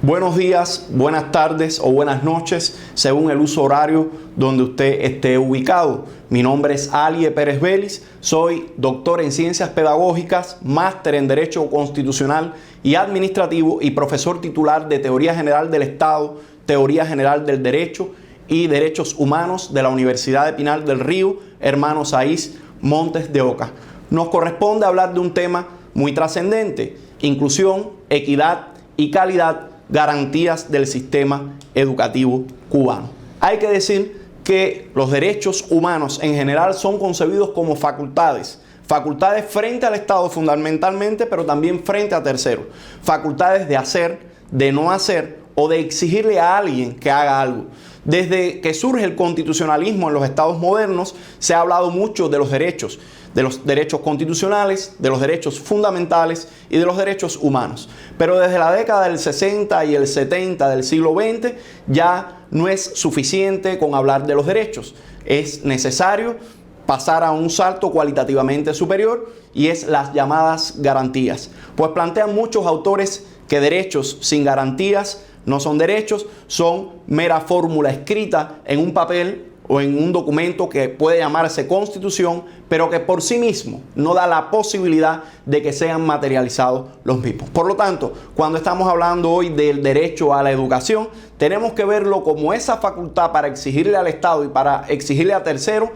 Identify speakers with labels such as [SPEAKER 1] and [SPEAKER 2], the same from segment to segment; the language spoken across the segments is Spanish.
[SPEAKER 1] Buenos días, buenas tardes o buenas noches, según el uso horario donde usted esté ubicado. Mi nombre es Alie Pérez Vélez, soy doctor en Ciencias Pedagógicas, máster en Derecho Constitucional y Administrativo y profesor titular de Teoría General del Estado, Teoría General del Derecho y Derechos Humanos de la Universidad de Pinar del Río, Hermano Saiz Montes de Oca. Nos corresponde hablar de un tema muy trascendente: inclusión, equidad y calidad, garantías del sistema educativo cubano. Hay que decir que los derechos humanos en general son concebidos como facultades frente al Estado fundamentalmente, pero también frente a terceros. Facultades de hacer, de no hacer o de exigirle a alguien que haga algo. Desde que surge el constitucionalismo en los estados modernos, se ha hablado mucho de los derechos constitucionales, de los derechos fundamentales y de los derechos humanos. Pero desde la década del 60 y el 70 del siglo XX ya no es suficiente con hablar de los derechos. Es necesario pasar a un salto cualitativamente superior, y es las llamadas garantías. Pues plantean muchos autores que derechos sin garantías no son derechos, son mera fórmula escrita en un papel o en un documento que puede llamarse Constitución, pero que por sí mismo no da la posibilidad de que sean materializados los mismos. Por lo tanto, cuando estamos hablando hoy del derecho a la educación, tenemos que verlo como esa facultad para exigirle al Estado y para exigirle a terceros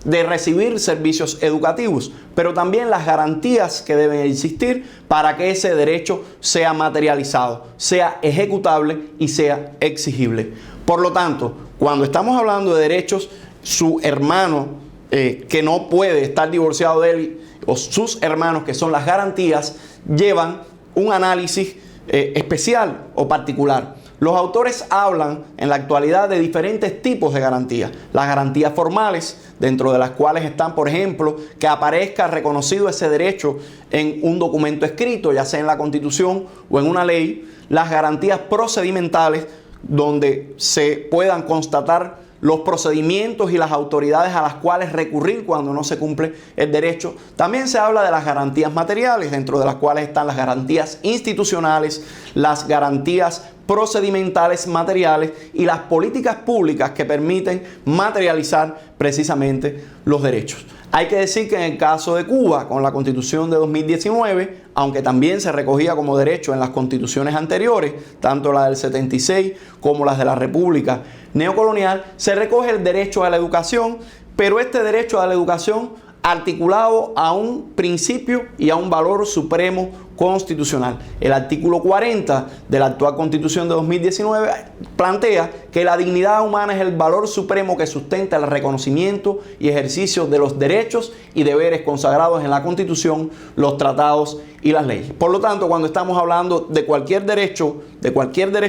[SPEAKER 1] de recibir servicios educativos, pero también las garantías que deben existir para que ese derecho sea materializado, sea ejecutable y sea exigible. Por lo tanto, cuando estamos hablando de derechos, su hermano que no puede estar divorciado de él, o sus hermanos que son las garantías, llevan un análisis especial o particular. Los autores hablan en la actualidad de diferentes tipos de garantías. Las garantías formales, dentro de las cuales están, por ejemplo, que aparezca reconocido ese derecho en un documento escrito, ya sea en la Constitución o en una ley. Las garantías procedimentales, donde se puedan constatar los procedimientos y las autoridades a las cuales recurrir cuando no se cumple el derecho. También se habla de las garantías materiales, dentro de las cuales están las garantías institucionales, las garantías procedimentales materiales y las políticas públicas que permiten materializar precisamente los derechos. Hay que decir que en el caso de Cuba, con la Constitución de 2019, aunque también se recogía como derecho en las constituciones anteriores, tanto la del 76 como las de la República neocolonial, se recoge el derecho a la educación, pero este derecho a la educación articulado a un principio y a un valor supremo constitucional. El artículo 40 de la actual Constitución de 2019 plantea que la dignidad humana es el valor supremo que sustenta el reconocimiento y ejercicio de los derechos y deberes consagrados en la Constitución, los tratados y las leyes. Por lo tanto, cuando estamos hablando de cualquier derecho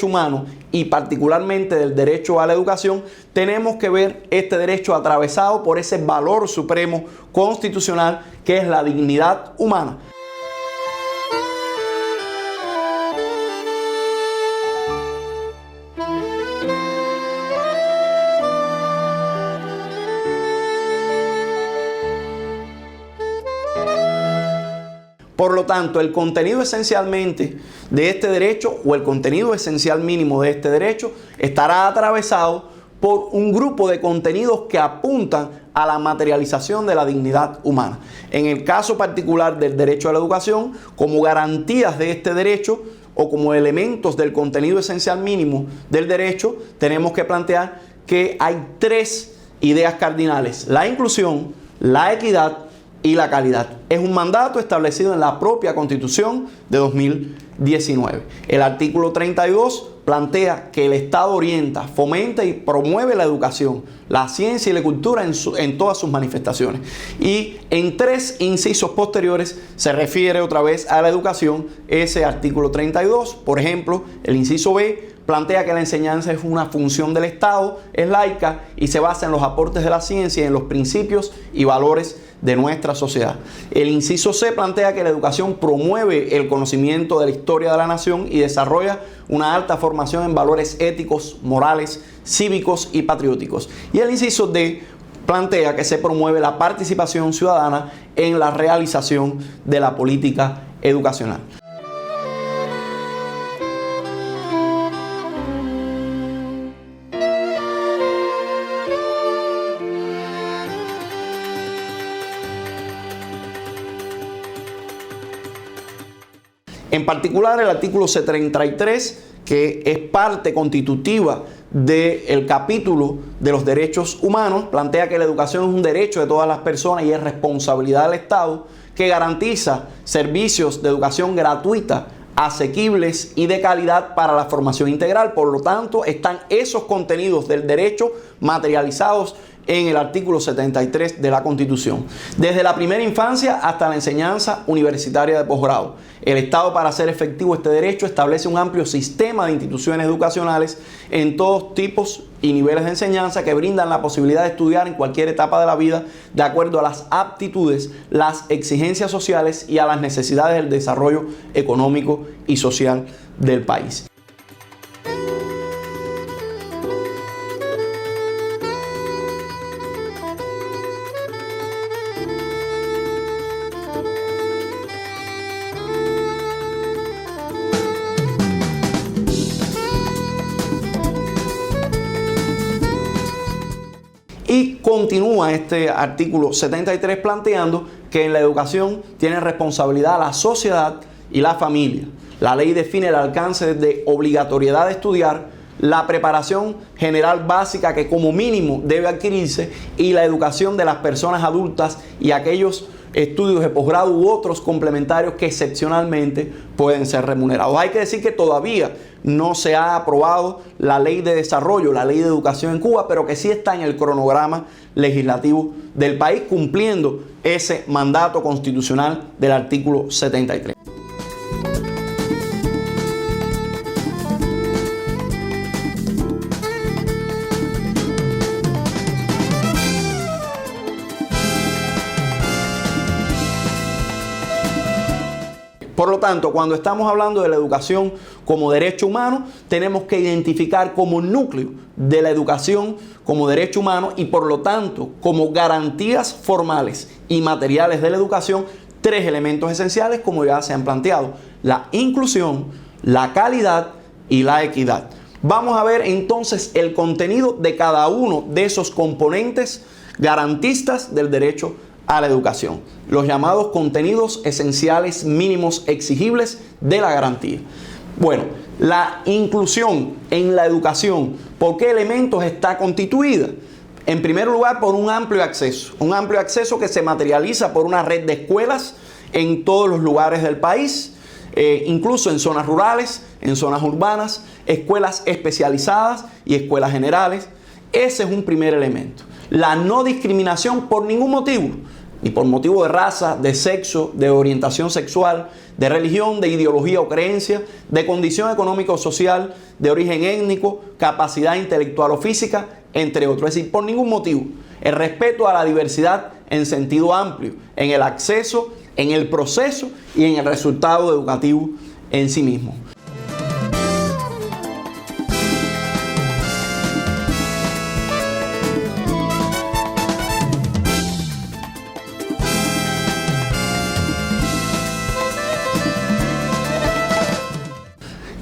[SPEAKER 1] humano y particularmente del derecho a la educación, tenemos que ver este derecho atravesado por ese valor supremo constitucional que es la dignidad humana. Por lo tanto, el contenido esencialmente de este derecho, o el contenido esencial mínimo de este derecho, estará atravesado por un grupo de contenidos que apuntan a la materialización de la dignidad humana. En el caso particular del derecho a la educación, como garantías de este derecho o como elementos del contenido esencial mínimo del derecho, tenemos que plantear que hay tres ideas cardinales: la inclusión, la equidad y la calidad. Es un mandato establecido en la propia Constitución de 2019. El artículo 32 plantea que el Estado orienta, fomenta y promueve la educación, la ciencia y la cultura en todas sus manifestaciones. Y en tres incisos posteriores se refiere otra vez a la educación ese artículo 32. Por ejemplo, el inciso B plantea que la enseñanza es una función del Estado, es laica y se basa en los aportes de la ciencia y en los principios y valores de nuestra sociedad. El inciso C plantea que la educación promueve el conocimiento de la historia de la nación y desarrolla una alta formación en valores éticos, morales, cívicos y patrióticos. Y el inciso D plantea que se promueve la participación ciudadana en la realización de la política educacional. particular, el artículo 73, que es parte constitutiva del capítulo de los derechos humanos, plantea que la educación es un derecho de todas las personas y es responsabilidad del Estado, que garantiza servicios de educación gratuita, asequibles y de calidad para la formación integral. Por lo tanto, están esos contenidos del derecho materializados en el artículo 73 de la Constitución. Desde la primera infancia hasta la enseñanza universitaria de posgrado. El Estado, para hacer efectivo este derecho, establece un amplio sistema de instituciones educacionales en todos tipos y niveles de enseñanza que brindan la posibilidad de estudiar en cualquier etapa de la vida de acuerdo a las aptitudes, las exigencias sociales y a las necesidades del desarrollo económico y social del país. Y continúa este artículo 73 planteando que en la educación tiene responsabilidad la sociedad y la familia. La ley define el alcance de obligatoriedad de estudiar, la preparación general básica que como mínimo debe adquirirse y la educación de las personas adultas y aquellos estudios de posgrado u otros complementarios que excepcionalmente pueden ser remunerados. Hay que decir que todavía no se ha aprobado la ley de desarrollo, la ley de educación en Cuba, pero que sí está en el cronograma legislativo del país, cumpliendo ese mandato constitucional del artículo 73. Por lo tanto, cuando estamos hablando de la educación como derecho humano, tenemos que identificar como núcleo de la educación como derecho humano y por lo tanto como garantías formales y materiales de la educación, tres elementos esenciales como ya se han planteado: la inclusión, la calidad y la equidad. Vamos a ver entonces el contenido de cada uno de esos componentes garantistas del derecho a la educación, los llamados contenidos esenciales mínimos exigibles de la garantía. Bueno, la inclusión en la educación, ¿por qué elementos está constituida? En primer lugar, por un amplio acceso que se materializa por una red de escuelas en todos los lugares del país, incluso en zonas rurales, en zonas urbanas, escuelas especializadas y escuelas generales. Ese es un primer elemento. La no discriminación por ningún motivo, ni por motivo de raza, de sexo, de orientación sexual, de religión, de ideología o creencia, de condición económica o social, de origen étnico, capacidad intelectual o física, entre otros. Es decir, por ningún motivo. El respeto a la diversidad en sentido amplio, en el acceso, en el proceso y en el resultado educativo en sí mismo.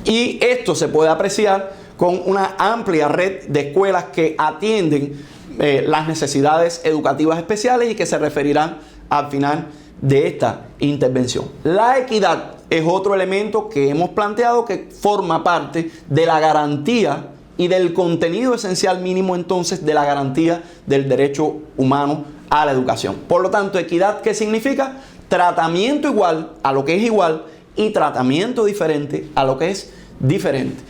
[SPEAKER 1] Y esto se puede apreciar con una amplia red de escuelas que atienden las necesidades educativas especiales y que se referirán al final de esta intervención. La equidad es otro elemento que hemos planteado que forma parte de la garantía y del contenido esencial mínimo entonces de la garantía del derecho humano a la educación. Por lo tanto, equidad, ¿qué significa? Tratamiento igual a lo que es igual y tratamiento diferente a lo que es diferente.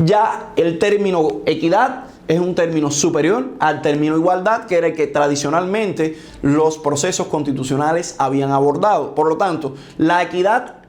[SPEAKER 1] Ya el término equidad es un término superior al término igualdad, que era el que tradicionalmente los procesos constitucionales habían abordado. Por lo tanto, la equidad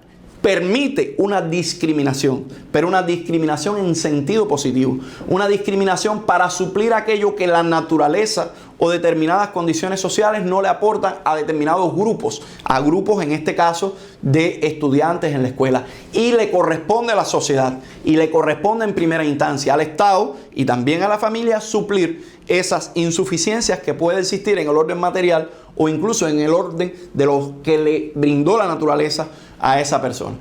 [SPEAKER 1] permite una discriminación, pero una discriminación en sentido positivo, una discriminación para suplir aquello que la naturaleza o determinadas condiciones sociales no le aportan a determinados grupos, a grupos en este caso de estudiantes en la escuela, y le corresponde a la sociedad y le corresponde en primera instancia al Estado y también a la familia suplir esas insuficiencias que puede existir en el orden material o incluso en el orden de lo que le brindó la naturaleza a esa persona.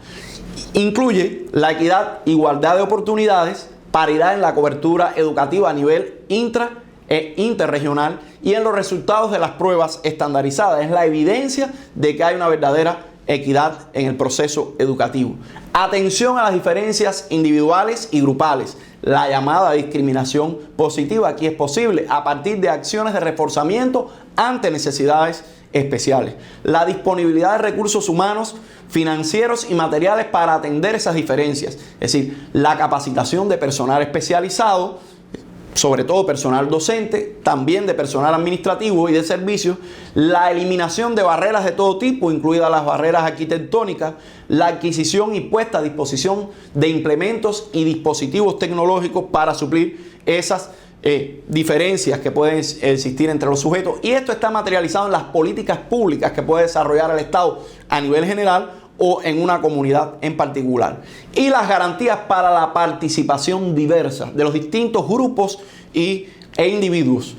[SPEAKER 1] Incluye la equidad, igualdad de oportunidades, paridad en la cobertura educativa a nivel intra e interregional y en los resultados de las pruebas estandarizadas. Es la evidencia de que hay una verdadera equidad en el proceso educativo. Atención a las diferencias individuales y grupales. La llamada discriminación positiva aquí es posible a partir de acciones de reforzamiento ante necesidades especiales. La disponibilidad de recursos humanos, financieros y materiales para atender esas diferencias. Es decir, la capacitación de personal especializado, sobre todo personal docente, también de personal administrativo y de servicios, la eliminación de barreras de todo tipo, incluidas las barreras arquitectónicas, la adquisición y puesta a disposición de implementos y dispositivos tecnológicos para suplir esas diferencias que pueden existir entre los sujetos. Y esto está materializado en las políticas públicas que puede desarrollar el Estado a nivel general o en una comunidad en particular. Y las garantías para la participación diversa de los distintos grupos e individuos.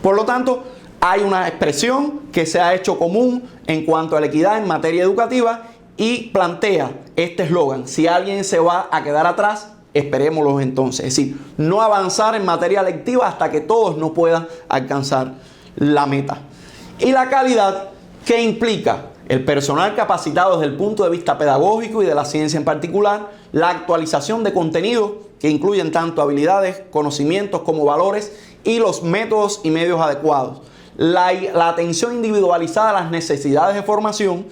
[SPEAKER 1] Por lo tanto, hay una expresión que se ha hecho común en cuanto a la equidad en materia educativa y plantea este eslogan: si alguien se va a quedar atrás, esperémoslo entonces. Es decir, no avanzar en materia lectiva hasta que todos no puedan alcanzar la meta. Y la calidad, que implica el personal capacitado desde el punto de vista pedagógico y de la ciencia en particular, la actualización de contenidos que incluyen tanto habilidades, conocimientos como valores y los métodos y medios adecuados, la atención individualizada a las necesidades de formación,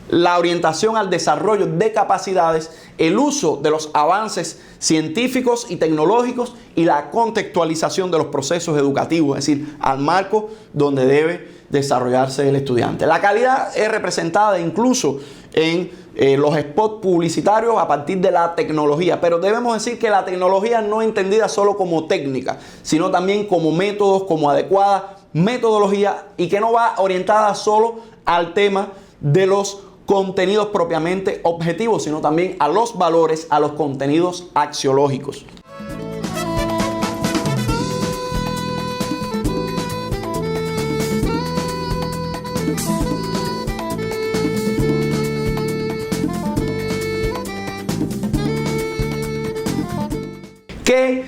[SPEAKER 1] la orientación al desarrollo de capacidades, el uso de los avances científicos y tecnológicos y la contextualización de los procesos educativos, es decir, al marco donde debe desarrollarse el estudiante. La calidad es representada incluso en los spots publicitarios a partir de la tecnología, pero debemos decir que la tecnología no entendida solo como técnica, sino también como métodos, como adecuada metodología, y que no va orientada solo al tema de los contenidos propiamente objetivos, sino también a los valores, a los contenidos axiológicos. ¿Qué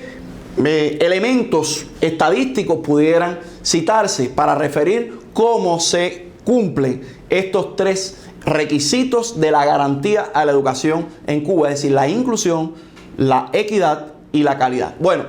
[SPEAKER 1] elementos estadísticos pudieran citarse para referir cómo se cumplen estos tres requisitos de la garantía a la educación en Cuba? Es decir, la inclusión, la equidad y la calidad. Bueno,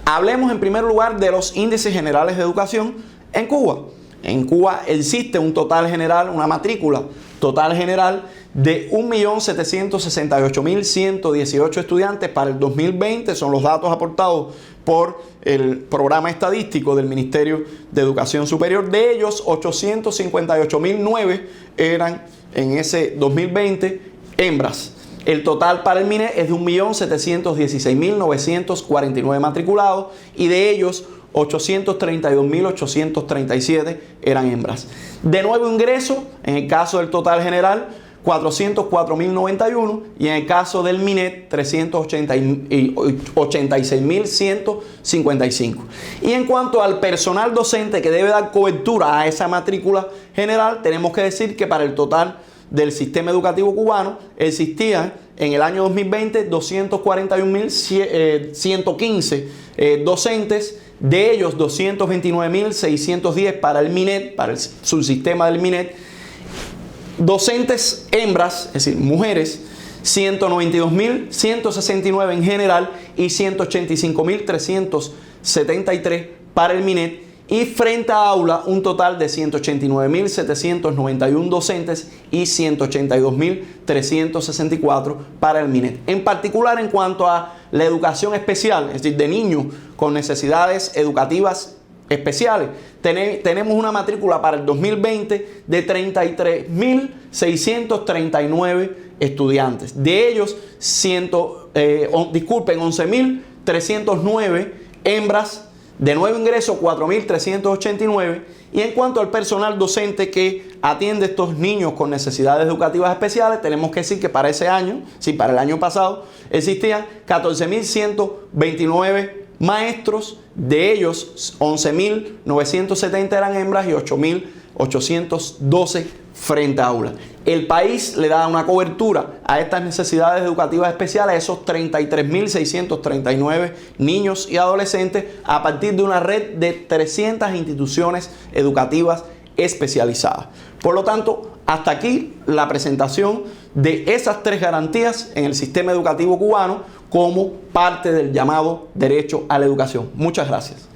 [SPEAKER 1] hablemos en primer lugar de los índices generales de educación en Cuba. En Cuba existe un total general, una matrícula total general de 1.768.118 estudiantes para el 2020. Son los datos aportados por el programa estadístico del Ministerio de Educación Superior. De ellos, 858.009 eran en ese 2020 hembras. El total para el MINET es de 1.716.949 matriculados, y de ellos 832.837 eran hembras. De nuevo ingreso, en el caso del total general, 404.091, y en el caso del MINET 386.155. Y en cuanto al personal docente que debe dar cobertura a esa matrícula general, tenemos que decir que para el total del sistema educativo cubano existían en el año 2020 241.115 docentes, de ellos 229.610 para el MINET, para el subsistema del MINET. Docentes hembras, es decir, mujeres, 192.169 en general y 185.373 para el MINET. Y frente a aula, un total de 189.791 docentes y 182.364 para el MINET. En particular, en cuanto a la educación especial, es decir, de niños con necesidades educativas especiales, tenemos una matrícula para el 2020 de 33.639 estudiantes. De ellos, 11.309 hembras, De nuevo ingreso, 4.389. Y en cuanto al personal docente que atiende a estos niños con necesidades educativas especiales, tenemos que decir que para ese año, sí, para el año pasado, existían 14.129 maestros. De ellos, 11.970 eran hembras y 8.812 frente a aulas. El país le da una cobertura a estas necesidades educativas especiales, a esos 33.639 niños y adolescentes, a partir de una red de 300 instituciones educativas especializadas. Por lo tanto, hasta aquí la presentación de esas tres garantías en el sistema educativo cubano como parte del llamado derecho a la educación. Muchas gracias.